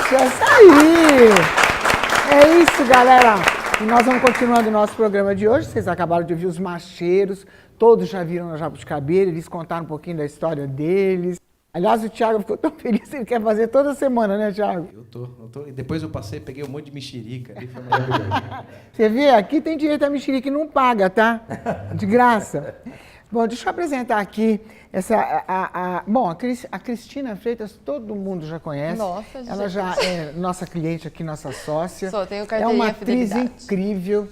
Isso aí! É isso, galera! E nós vamos continuando o nosso programa de hoje. Vocês acabaram de ouvir os macheiros, todos já viram na Jabuticabeira, eles contaram um pouquinho da história deles. Aliás, o Thiago ficou tão feliz, ele quer fazer toda semana, né, Thiago? Eu tô. Depois eu peguei um monte de mexerica ali, foi maravilhoso. Você vê, aqui tem direito a mexerica e não paga, tá? De graça. Bom, deixa eu apresentar aqui bom, a Cristina Freitas, todo mundo já conhece. Nossa, gente. Ela já é nossa cliente aqui, nossa sócia. Só tenho É carteirinha uma atriz fidelidade. incrível,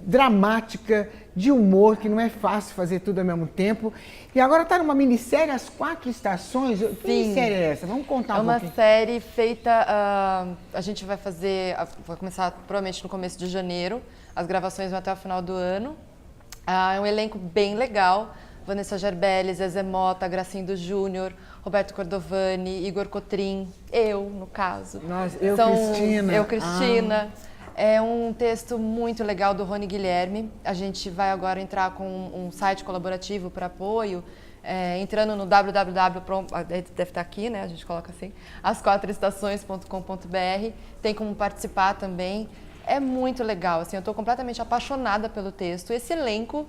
dramática, de humor, que não é fácil fazer tudo ao mesmo tempo. E agora está numa minissérie, As Quatro Estações. Que minissérie é essa? Vamos contar um pouquinho. É uma série feita, a gente vai começar provavelmente no começo de janeiro, as gravações vão até o final do ano. É um elenco bem legal, Vanessa Gerbelli, Zezé Mota, Gracindo Júnior, Roberto Cordovani, Igor Cotrim, eu, no caso. Nossa, Cristina. É um texto muito legal do Rony Guilherme. A gente vai agora entrar com um site colaborativo para apoio, entrando no www, deve estar aqui, né? A gente coloca assim, asquatroestações.com.br. Tem como participar também. É muito legal, assim, eu estou completamente apaixonada pelo texto. Esse elenco,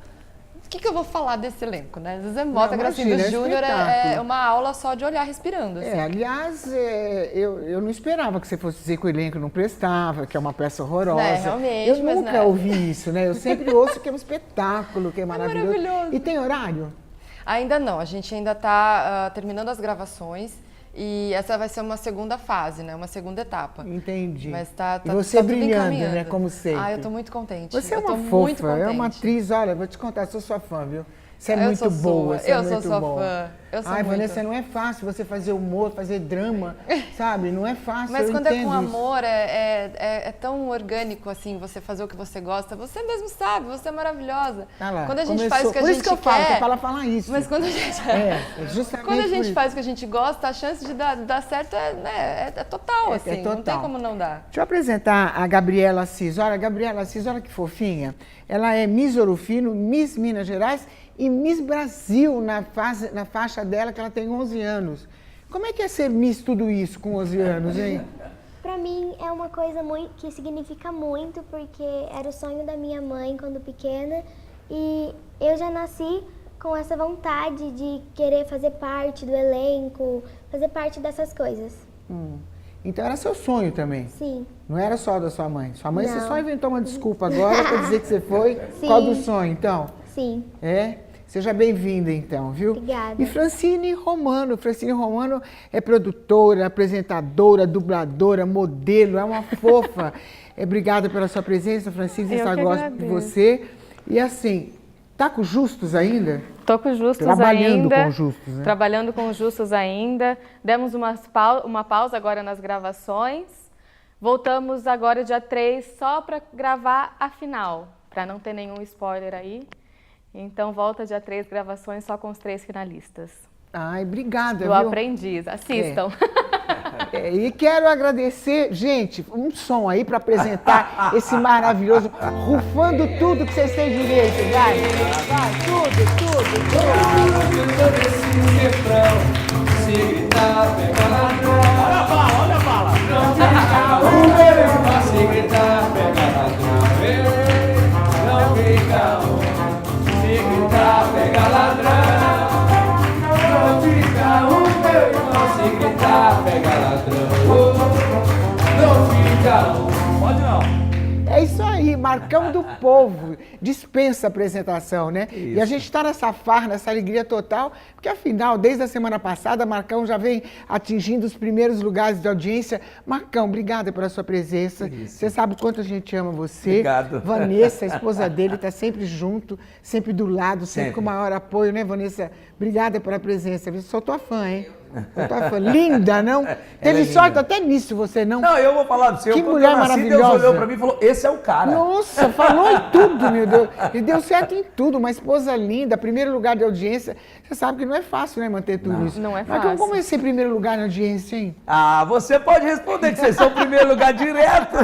o que eu vou falar desse elenco, né? Zezé Mota, Gracindo Júnior é uma aula só de olhar respirando. Assim. Aliás, eu não esperava que você fosse dizer que o elenco não prestava, que é uma peça horrorosa. Realmente, eu nunca ouvi isso, né? Eu sempre ouço que é um espetáculo, que é maravilhoso. Maravilhoso. E tem horário? Ainda não, a gente ainda está terminando as gravações. E essa vai ser uma segunda fase, né? Uma segunda etapa. Entendi. Mas tá e você tudo brilhando, encaminhando. né? Como sempre. Eu tô muito contente. Você é uma fofa, é uma atriz. Olha, vou te contar, sou sua fã, viu? Você é muito boa, você é muito boa. Eu sou Vanessa, não é fácil você fazer humor, fazer drama, sabe? Não é fácil, Mas quando é com isso. amor, é tão orgânico, assim, você fazer o que você gosta. Você mesmo sabe, você é maravilhosa. Tá lá, quando a gente faz o que a gente quer... Por isso que eu falo, que é pra ela falar isso. Mas quando a gente... justamente quando a gente faz o que a gente gosta, a chance de dar certo é total, assim. Total. Não tem como não dar. Deixa eu apresentar a Gabriela Assis. Olha, Gabriela Assis, olha que fofinha. Ela é Miss Ouro Fino, Miss Minas Gerais e Miss Brasil na faixa dela, que ela tem 11 anos. Como é que é ser Miss tudo isso com 11 anos, hein? Pra mim é uma coisa que significa muito, porque era o sonho da minha mãe quando pequena e eu já nasci com essa vontade de querer fazer parte do elenco, fazer parte dessas coisas. Então era seu sonho também? Sim. Não era só da sua mãe? Sua mãe, Não. Você só inventou uma desculpa agora para dizer que você foi? Sim. Qual do sonho, então? Sim. Seja bem-vinda, então, viu? Obrigada. E Francine Romano é produtora, apresentadora, dubladora, modelo, é uma fofa. Obrigada pela sua presença, Francine, eu só gosto de você. E assim, tá com Justus ainda? Tô com Justus Trabalhando ainda. com Justus, né? Trabalhando com Justus ainda. Demos uma pausa agora nas gravações. Voltamos agora dia 3 só para gravar a final, para não ter nenhum spoiler aí. Então, volta dia 3, gravações só com os 3 finalistas. Ai, obrigada, Do viu? Aprendiz. Assistam. E quero agradecer, gente, um som aí para apresentar esse maravilhoso, rufando tudo que vocês têm direito, vai, tudo. Se gritar, pega ladrão. Olha a bala. Se gritar, pega ladrão. Não fica um. Se gritar, pega ladrão. Não fica um, meu irmão. Se gritar, pega ladrão. Não fica um. Pode não. É isso aí, Marcão do Povo, dispensa apresentação, né? Isso. E a gente está nessa farra, nessa alegria total, porque afinal, desde a semana passada, Marcão já vem atingindo os primeiros lugares de audiência. Marcão, obrigada pela sua presença. Isso. Você sabe o quanto a gente ama você. Obrigado. Vanessa, a esposa dele, está sempre junto, sempre do lado, sempre com o maior apoio, né, Vanessa? Obrigada pela presença. Eu sou tua fã, hein? Sou tua fã. Linda, não? Teve sorte até nisso, você não? Não, eu vou falar do seu. Que mulher maravilhosa. Deus olhou pra mim e falou, esse é o cara. Nossa, falou em tudo, meu Deus. E deu certo em tudo. Uma esposa linda, primeiro lugar de audiência. Você sabe que não é fácil, né, manter tudo isso. Não é Mas fácil. como é ser primeiro lugar na audiência, hein? Ah, você pode responder que vocês são o primeiro lugar direto.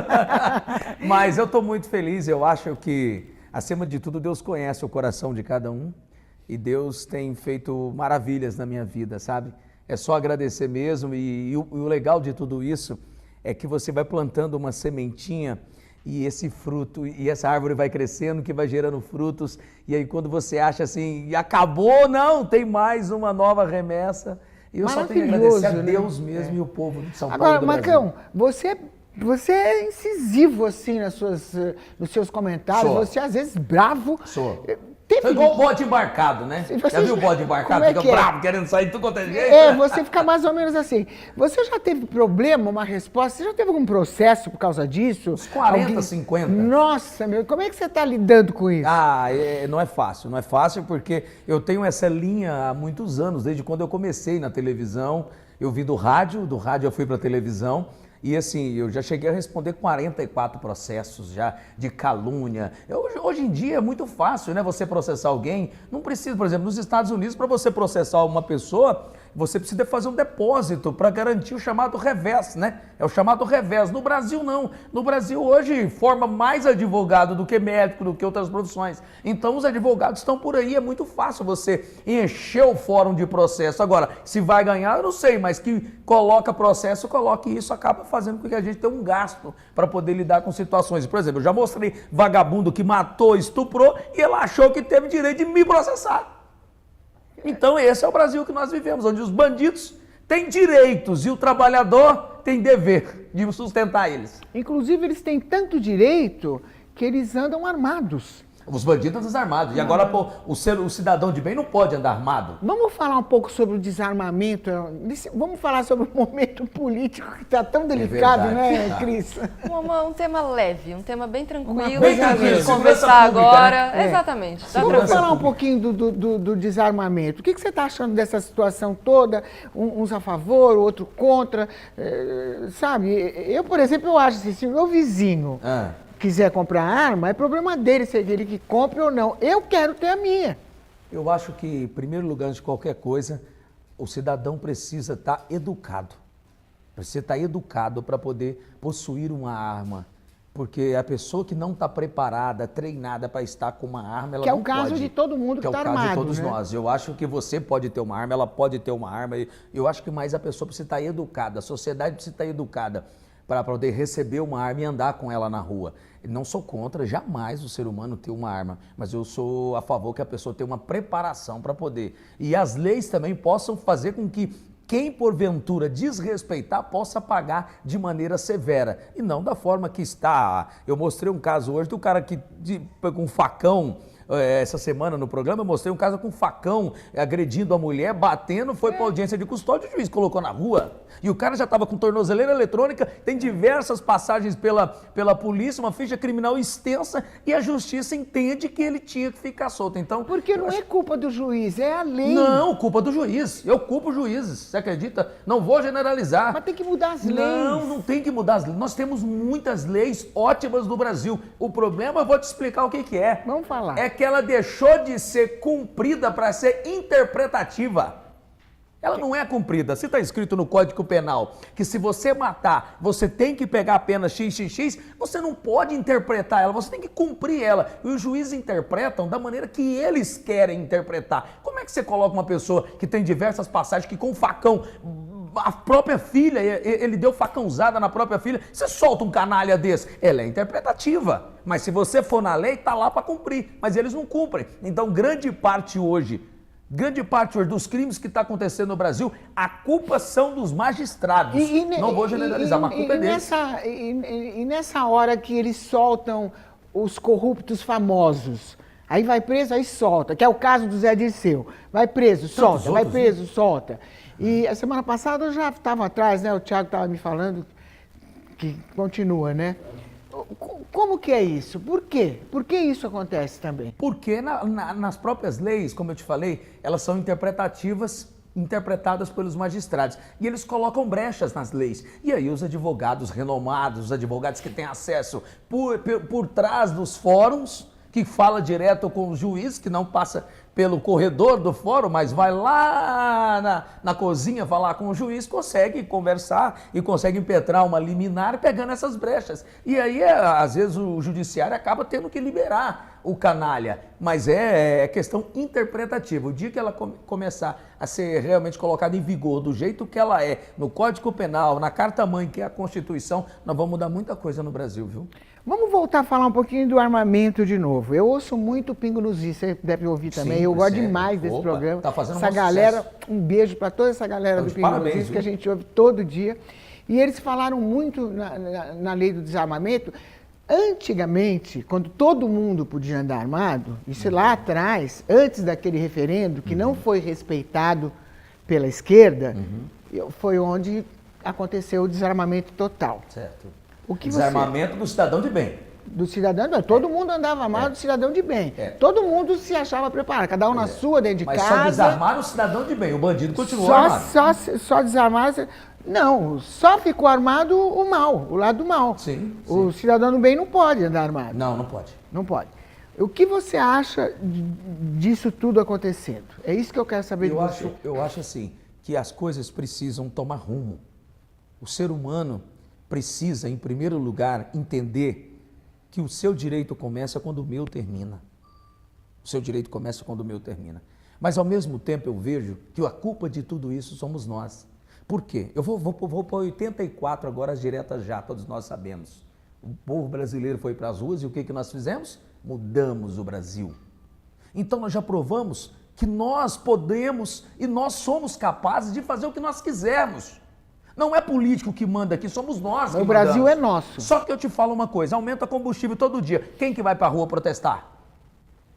Mas eu tô muito feliz, eu acho que, acima de tudo, Deus conhece o coração de cada um. E Deus tem feito maravilhas na minha vida, sabe? É só agradecer mesmo. E o legal de tudo isso é que você vai plantando uma sementinha e esse fruto, e essa árvore vai crescendo, que vai gerando frutos, e aí quando você acha assim, acabou, não, tem mais uma nova remessa. E eu só tenho que agradecer a Deus mesmo e o povo de São Paulo. Agora, Marcão, você é incisivo assim nos seus comentários, Sou. você às vezes bravo. Sou. Teve... Foi igual o bode embarcado, né? Você- Já viu o bode embarcado? Como é Fica que é? bravo, querendo sair de tudo quanto é jeito. É, você fica mais ou menos assim. Você já teve problema, uma resposta? Você já teve algum processo por causa disso? Uns 40, 50. Nossa, meu, como é que você está lidando com isso? Não é fácil. Não é fácil porque eu tenho essa linha há muitos anos, desde quando eu comecei na televisão. Eu vim do rádio eu fui para a televisão. E assim, eu já cheguei a responder 44 processos já de calúnia. Hoje em dia é muito fácil, né? Você processar alguém. Não precisa, por exemplo, nos Estados Unidos, para você processar uma pessoa, você precisa fazer um depósito para garantir o chamado revés, né? É o chamado revés. No Brasil, não. No Brasil, hoje, forma mais advogado do que médico, do que outras profissões. Então, os advogados estão por aí. É muito fácil você encher o fórum de processo. Agora, se vai ganhar, eu não sei, mas que coloca processo, coloque isso, acaba fazendo com que a gente tenha um gasto para poder lidar com situações. Por exemplo, eu já mostrei vagabundo que matou, estuprou e ele achou que teve direito de me processar. Então esse é o Brasil que nós vivemos, onde os bandidos têm direitos e o trabalhador tem dever de sustentar eles. Inclusive, eles têm tanto direito que eles andam armados. Os bandidos desarmados. E agora pô, o cidadão de bem não pode andar armado. Vamos falar um pouco sobre o desarmamento. Vamos falar sobre o momento político que está tão delicado, verdade. né, Cris? Um tema leve, um tema bem tranquilo. Bem pra tranquilo, gente segurança conversar pública, agora. né? Exatamente. Dá Vamos pra- falar um pouquinho do desarmamento. O que você está achando dessa situação toda? Uns a favor, outro contra. Sabe, eu, por exemplo, eu acho assim, se o meu vizinho quiser comprar arma, é problema dele, se é ele que compre ou não. Eu quero ter a minha. Eu acho que, em primeiro lugar, antes de qualquer coisa, o cidadão precisa estar educado. Precisa estar educado para poder possuir uma arma. Porque a pessoa que não está preparada, treinada para estar com uma arma, ela Que é não o caso pode. de todo mundo que é o tá caso de armado, todos né? nós. Eu acho que você pode ter uma arma, ela pode ter uma arma. Eu acho que mais a pessoa precisa estar educada, a sociedade precisa estar educada para poder receber uma arma e andar com ela na rua. Não sou contra jamais o ser humano ter uma arma, mas eu sou a favor que a pessoa tenha uma preparação para poder. E as leis também possam fazer com que quem porventura desrespeitar possa pagar de maneira severa e não da forma que está. Eu mostrei um caso hoje do cara que com um facão. Essa semana no programa eu mostrei um caso com um facão agredindo a mulher, batendo, foi para audiência de custódia, o juiz colocou na rua. E o cara já estava com tornozeleira eletrônica, tem diversas passagens pela polícia, uma ficha criminal extensa, e a justiça entende que ele tinha que ficar solto. Então, Porque não é culpa do juiz, é a lei. não, culpa do juiz. Eu culpo os juízes, você acredita? Não vou generalizar. Mas tem que mudar as leis. Não tem que mudar as leis. Nós temos muitas leis ótimas no Brasil. O problema, eu vou te explicar o que é. Vamos falar. É que ela deixou de ser cumprida para ser interpretativa. Ela não é cumprida. Se está escrito no Código Penal que se você matar, você tem que pegar a pena XXX, você não pode interpretar ela, você tem que cumprir ela. E os juízes interpretam da maneira que eles querem interpretar. Como é que você coloca uma pessoa que tem diversas passagens, que com facão, a própria filha, ele deu facãozada na própria filha, você solta um canalha desse? Ela é interpretativa. Mas se você for na lei, está lá para cumprir. Mas eles não cumprem. Então, grande parte hoje dos crimes que está acontecendo no Brasil, a culpa são dos magistrados. Não vou generalizar, mas a culpa é deles. E nessa hora que eles soltam os corruptos famosos, aí vai preso, aí solta, que é o caso do Zé Dirceu. Vai preso, solta, vai preso, solta. E a semana passada eu já estava atrás, né? O Thiago estava me falando que continua, né? Como que é isso? Por quê? Por que isso acontece também? Porque nas próprias leis, como eu te falei, elas são interpretadas pelos magistrados. E eles colocam brechas nas leis. E aí os advogados renomados, os advogados que têm acesso por trás dos fóruns, que fala direto com o juiz, que não passa pelo corredor do fórum, mas vai lá na cozinha falar com o juiz, consegue conversar e consegue impetrar uma liminar pegando essas brechas. E aí, às vezes, o judiciário acaba tendo que liberar o canalha, mas é questão interpretativa. O dia que ela começar a ser realmente colocada em vigor do jeito que ela é, no Código Penal, na Carta-Mãe, que é a Constituição, nós vamos mudar muita coisa no Brasil, viu? Vamos voltar a falar um pouquinho do armamento de novo. Eu ouço muito Pingo nos Is, você deve ouvir também. Sim, eu gosto sério. demais desse Opa, programa. tá fazendo essa um galera, sucesso. um beijo para toda essa galera do Pingo nos Is, que a gente ouve todo dia. E eles falaram muito na lei do desarmamento. Antigamente, quando todo mundo podia andar armado, isso lá atrás, antes daquele referendo, que não foi respeitado pela esquerda, foi onde aconteceu o desarmamento total. Certo. O que Desarmamento do cidadão de bem. Do cidadão, não, todo mundo andava armado, do cidadão de bem. Todo mundo se achava preparado, cada um na sua, dentro de Mas casa. só desarmaram o cidadão de bem, o bandido continuou armado. Só desarmaram. Não, só ficou armado o mal, o lado do mal. Sim, O cidadão do bem não pode andar armado. Não pode. Não pode. O que você acha disso tudo acontecendo? É isso que eu quero saber de você. Eu acho assim, que as coisas precisam tomar rumo. O ser humano precisa, em primeiro lugar, entender que o seu direito começa quando o meu termina. O seu direito começa quando o meu termina. Mas, ao mesmo tempo, eu vejo que a culpa de tudo isso somos nós. Por quê? Eu vou para 84 agora, as diretas já, todos nós sabemos. O povo brasileiro foi para as ruas e o que nós fizemos? Mudamos o Brasil. Então, nós já provamos que nós podemos e nós somos capazes de fazer o que nós quisermos. Não é político que manda aqui, somos nós que O Brasil mandamos. é nosso. Só que eu te falo uma coisa, aumenta combustível todo dia. Quem que vai para a rua protestar?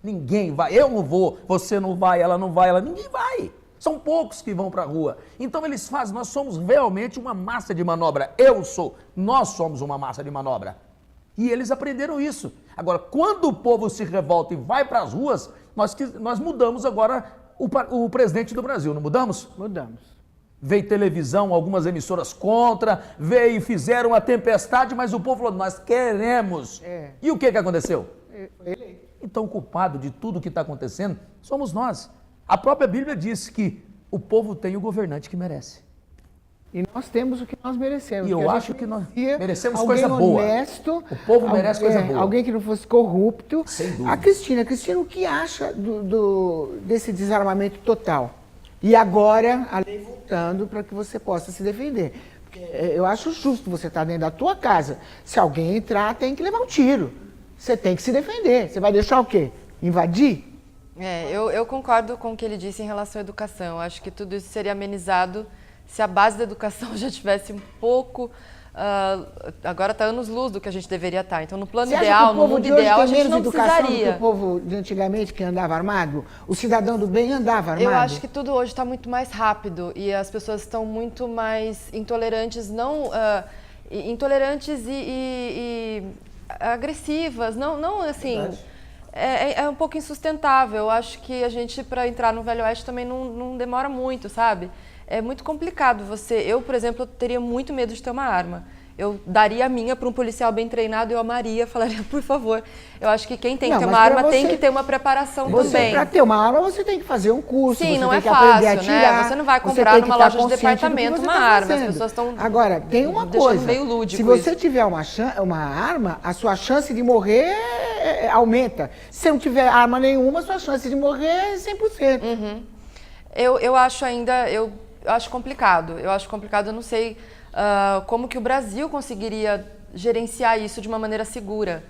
Ninguém vai. Eu não vou, você não vai, ela não vai, ninguém vai. São poucos que vão para a rua. Então eles fazem, nós somos realmente uma massa de manobra. Nós somos uma massa de manobra. E eles aprenderam isso. Agora, quando o povo se revolta e vai para as ruas, nós mudamos agora o presidente do Brasil, não mudamos? Mudamos. Veio televisão, algumas emissoras contra, veio e fizeram uma tempestade, mas o povo falou, nós queremos. E o que aconteceu? Foi eleito. Então, o culpado de tudo que está acontecendo somos nós. A própria Bíblia diz que o povo tem o governante que merece. E nós temos o que nós merecemos. E eu acho que nós merecemos alguém coisa boa. Honesto, O povo merece coisa boa. Alguém que não fosse corrupto. Sem dúvida. A Cristina, o que acha desse desarmamento total? E agora, a lei voltando para que você possa se defender. Porque eu acho justo você estar dentro da tua casa. Se alguém entrar, tem que levar um tiro. Você tem que se defender. Você vai deixar o quê? Invadir? Eu concordo com o que ele disse em relação à educação. Eu acho que tudo isso seria amenizado se a base da educação já tivesse um pouco... agora está anos-luz do que a gente deveria estar. Então, no plano ideal, no mundo ideal, a gente não precisaria. O povo de antigamente que andava armado? O cidadão do bem andava armado? Eu acho que tudo hoje está muito mais rápido e as pessoas estão muito mais intolerantes, intolerantes e agressivas, não assim... É um pouco insustentável. Eu acho que a gente, para entrar no Velho Oeste, também não demora muito, sabe? É muito complicado eu, por exemplo, teria muito medo de ter uma arma. Eu daria a minha para um policial bem treinado, eu amaria, falaria, por favor. Eu acho que quem tem que ter uma arma tem que ter uma preparação também. Para ter uma arma, você tem que fazer um curso, Sim, você não tem é que aprender a fácil, atirar. né? Você não vai comprar numa loja de departamento uma arma. As pessoas estão Agora, tem uma coisa, meio lúdico se você tiver uma arma, a sua chance de morrer aumenta. Se você não tiver arma nenhuma, a sua chance de morrer é 100%. Eu acho eu acho complicado. Eu não sei como que o Brasil conseguiria gerenciar isso de uma maneira segura.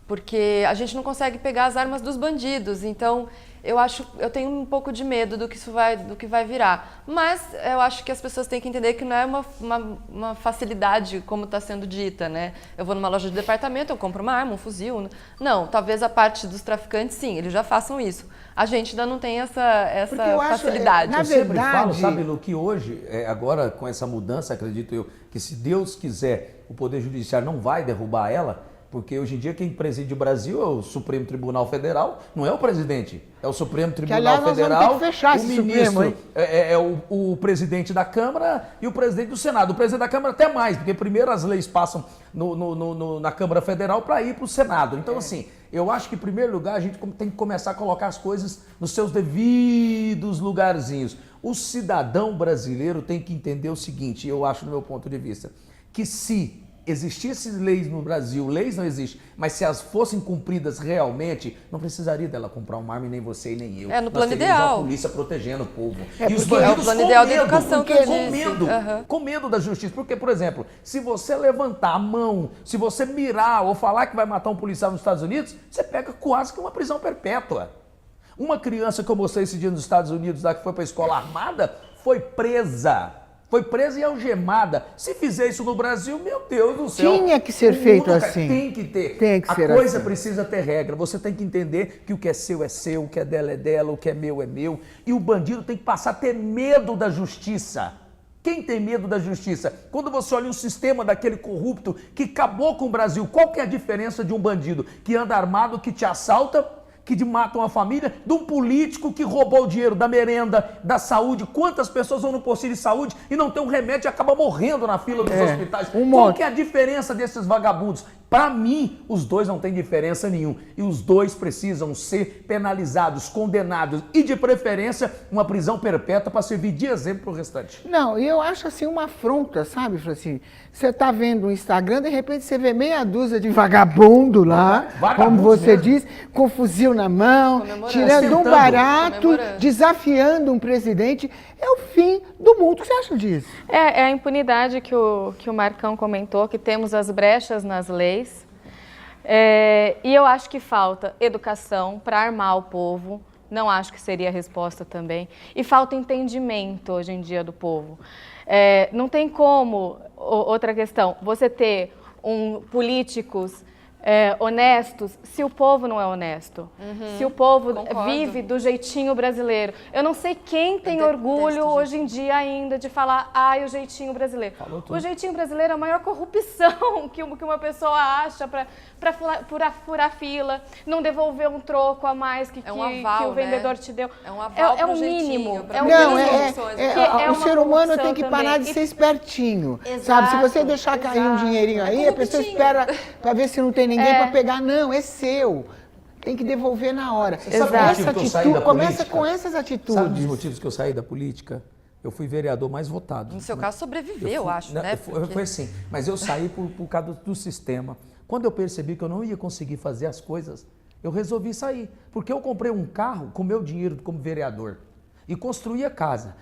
Porque a gente não consegue pegar as armas dos bandidos. Então, eu tenho um pouco de medo do que vai virar. Mas eu acho que as pessoas têm que entender que não é uma facilidade como está sendo dita, né? Eu vou numa loja de departamento, eu compro uma arma, um fuzil. Não, talvez a parte dos traficantes, sim, eles já façam isso. A gente ainda não tem essa facilidade. Eu sempre falo, sabe, Lu, que hoje, agora com essa mudança, acredito eu, que se Deus quiser, o Poder Judiciário não vai derrubar ela, porque hoje em dia quem preside o Brasil é o Supremo Tribunal Federal, não é o presidente, é o Supremo Tribunal Federal, o ministro é o presidente da Câmara e o presidente do Senado. O presidente da Câmara até mais, porque primeiro as leis passam na Câmara Federal para ir para o Senado. Então, assim, eu acho que em primeiro lugar a gente tem que começar a colocar as coisas nos seus devidos lugarzinhos. O cidadão brasileiro tem que entender o seguinte, eu acho, no meu ponto de vista, que se existissem leis no Brasil, leis não existem, mas se elas fossem cumpridas realmente, não precisaria dela comprar uma arma, nem você e nem eu. No plano Nós teríamos ideal. a polícia protegendo o povo. É, E os porque bandidos é o plano ideal da medo, educação que eu disse. com medo da justiça. Porque, por exemplo, se você levantar a mão, se você mirar ou falar que vai matar um policial nos Estados Unidos, você pega quase que uma prisão perpétua. Uma criança que eu mostrei esse dia nos Estados Unidos, lá que foi para a escola armada, foi presa. Foi presa e algemada. Se fizer isso no Brasil, meu Deus do céu. Tinha que ser feito assim. Tem que ter. Tem que ser A coisa assim. precisa ter regra. Você tem que entender que o que é seu, o que é dela, o que é meu é meu. E o bandido tem que passar a ter medo da justiça. Quem tem medo da justiça? Quando você olha o sistema daquele corrupto que acabou com o Brasil, qual que é a diferença de um bandido que anda armado, que te assalta, que mata uma família, de um político que roubou o dinheiro da merenda, da saúde? Quantas pessoas vão no postinho de saúde e não tem um remédio e acaba morrendo na fila dos hospitais? Qual monte. que é a diferença desses vagabundos? Para mim, os dois não têm diferença nenhuma. E os dois precisam ser penalizados, condenados e, de preferência, uma prisão perpétua para servir de exemplo para o restante. Não, e eu acho assim uma afronta, sabe, Francine? Você tá vendo o Instagram, de repente você vê meia dúzia de vagabundo lá, Vagabundos como você mesmo. diz, com fuzil na mão, Comemorando. tirando um Ostentando. barato, Comemorando. desafiando um presidente. É o fim do mundo. O que você acha disso? É a impunidade que o Marcão comentou, que temos as brechas nas leis. E eu acho que falta educação para armar o povo. Não acho que seria a resposta também. E falta entendimento hoje em dia do povo. Não tem como, outra questão, você ter políticos honestos se o povo não é honesto. Se o povo Concordo. vive do jeitinho brasileiro. Eu não sei quem tem detesto orgulho o hoje em dia ainda de falar, o jeitinho brasileiro. Falou tudo. O jeitinho brasileiro é a maior corrupção que uma pessoa acha para furar fila, não devolver um troco a mais que um aval, que o vendedor né? te deu. É um aval é pro o jeitinho, mínimo. pra É o não, mínimo. corrupções, né? É o uma ser humano corrupção tem que parar também. de ser espertinho. Exato, Sabe? Se você deixar cair um exato. dinheirinho aí, a pessoa corruptinho. espera para ver se não tem ninguém para pegar. Não, é seu. Tem que devolver na hora. sabe o Essa motivo que eu saí atitude, da começa política? com essas Sabe um dos atitudes. motivos que eu saí da política? Eu fui vereador mais votado. No seu caso, sobreviveu, eu acho, Não, né? Foi assim, mas eu saí por causa do sistema. Quando eu percebi que eu não ia conseguir fazer as coisas, eu resolvi sair. Porque eu comprei um carro com meu dinheiro como vereador e construía casa,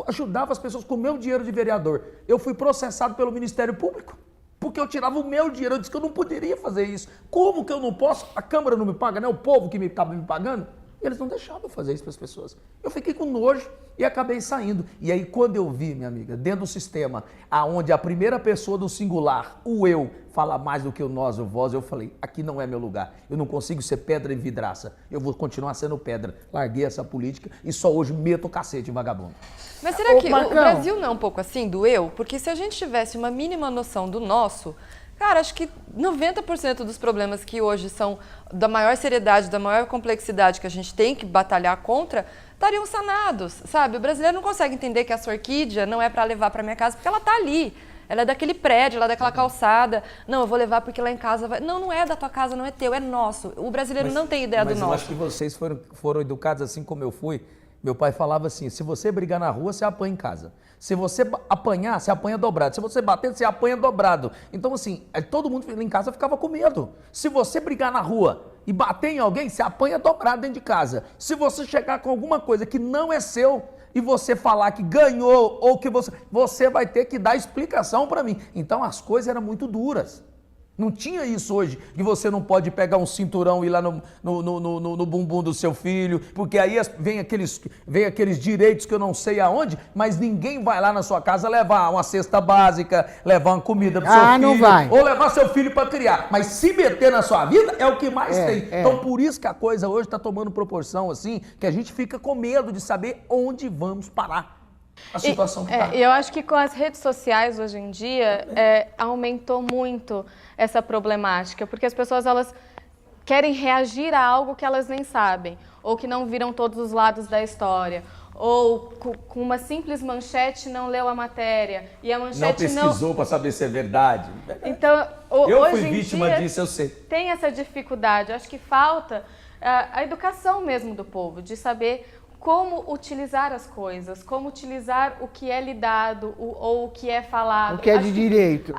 ajudava as pessoas com meu dinheiro de vereador. Eu fui processado pelo Ministério Público. Porque eu tirava o meu dinheiro, eu disse que eu não poderia fazer isso. Como que eu não posso? A Câmara não me paga, né? O povo que estava me pagando, eles não deixavam eu fazer isso para as pessoas. Eu fiquei com nojo e acabei saindo. E aí quando eu vi, minha amiga, dentro do sistema, aonde a primeira pessoa do singular, o eu, fala mais do que o nós, o vós, eu falei, aqui não é meu lugar. Eu não consigo ser pedra e vidraça. Eu vou continuar sendo pedra. Larguei essa política e só hoje meto o cacete em vagabundo. Mas será que o Marcão. Brasil não é um pouco assim do eu? Porque se a gente tivesse uma mínima noção do nosso, cara, acho que 90% dos problemas que hoje são da maior seriedade, da maior complexidade que a gente tem que batalhar contra, estariam sanados, sabe? O brasileiro não consegue entender que a sua orquídea não é para levar para minha casa porque ela tá ali. Ela é daquele prédio, ela é daquela calçada. Não, eu vou levar porque lá em casa vai... Não, não é da tua casa, não é teu, é nosso. O brasileiro não tem ideia do Mas eu acho nosso. que vocês foram educados assim como eu fui. Meu pai falava assim, se você brigar na rua, você apanha em casa. Se você apanhar, você apanha dobrado. Se você bater, você apanha dobrado. Então, assim, todo mundo em casa ficava com medo. Se você brigar na rua e bater em alguém, você apanha dobrado dentro de casa. Se você chegar com alguma coisa que não é seu e você falar que ganhou ou que você vai ter que dar explicação para mim. Então, as coisas eram muito duras. Não tinha isso hoje, que você não pode pegar um cinturão e ir lá no bumbum do seu filho, porque aí vem aqueles direitos que eu não sei aonde, mas ninguém vai lá na sua casa levar uma cesta básica, levar uma comida pro seu filho, não vai. ou levar seu filho para criar. Mas se meter na sua vida é o que mais tem. Então por isso que a coisa hoje está tomando proporção assim, que a gente fica com medo de saber onde vamos parar. A situação que tá. Eu acho que com as redes sociais hoje em dia aumentou muito essa problemática, porque as pessoas elas querem reagir a algo que elas nem sabem, ou que não viram todos os lados da história, ou com uma simples manchete não leu a matéria, e a Não manchete pesquisou para saber se é verdade. Então, Eu hoje fui em vítima dia, disso, eu sei. tem essa dificuldade. Acho que falta a educação mesmo do povo, de saber como utilizar as coisas, como utilizar o que é lhe dado ou o que é falado. O que é Acho de direito.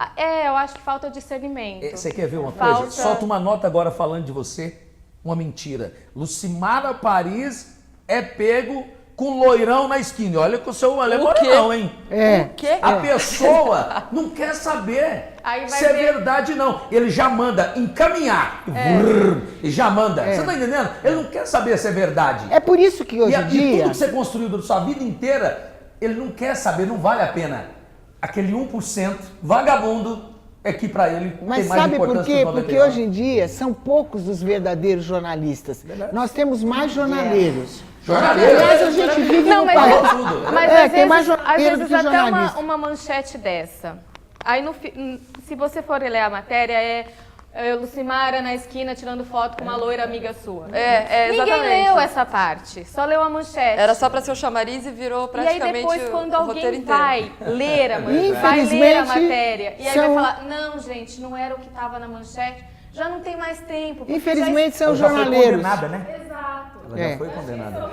eu acho que falta discernimento. Você quer ver uma coisa? Falta- Solta uma nota agora falando de você. Uma mentira. Lucimara Paris é pego com loirão na esquina. Olha que o seu é morenão, hein? É. A pessoa não quer saber Aí vai se é ver- verdade, não. Ele já manda encaminhar. Vrr, e já manda. Você tá entendendo? Ele não quer saber se é verdade. É por isso que hoje E em tudo dia... que você construiu da sua vida inteira, ele não quer saber, não vale a pena. Aquele 1% vagabundo é que pra ele tem Mas mais sabe por importância quê? que o Porque 99. hoje em dia são poucos os verdadeiros jornalistas. Nós temos mais jornaleiros. Jornaleiro. Aliás, a gente vive Não, num mas, país... Falou tudo. mas É, às tem mais vezes, jornaleiro do que até jornalista. uma manchete dessa. Aí, se você for ler a matéria, Lucimara na esquina tirando foto com uma loira amiga sua. Ninguém exatamente. leu essa parte, só leu a manchete. Era só pra ser o chamariz e virou E aí praticamente depois, quando o roteiro alguém inteiro. vai ler a matéria, e aí são- vai falar, não, gente, não era o que estava na manchete, já não tem mais tempo. porque Infelizmente são Ela já foi jornaleiros. condenada, né? Exato. Ela já É. foi condenada.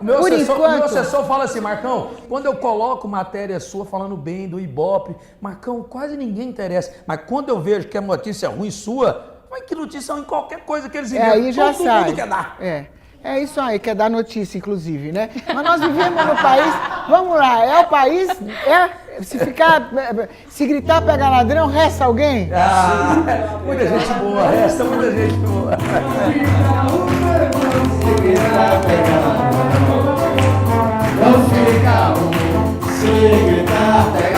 O meu, Por assessor, enquanto- o meu assessor fala assim, Marcão, quando eu coloco matéria sua falando bem do Ibope, Marcão, quase ninguém interessa. Mas quando eu vejo que a notícia é ruim sua, mas que notícia ruim qualquer coisa que eles inventam, Aí já todo sai. mundo quer dar. É isso aí, quer dar notícia, inclusive, né? Mas nós vivemos no país, vamos lá, é o país, se gritar pega ladrão, resta alguém? Muita gente boa, resta muita gente boa. Não fica um, se gritar, pega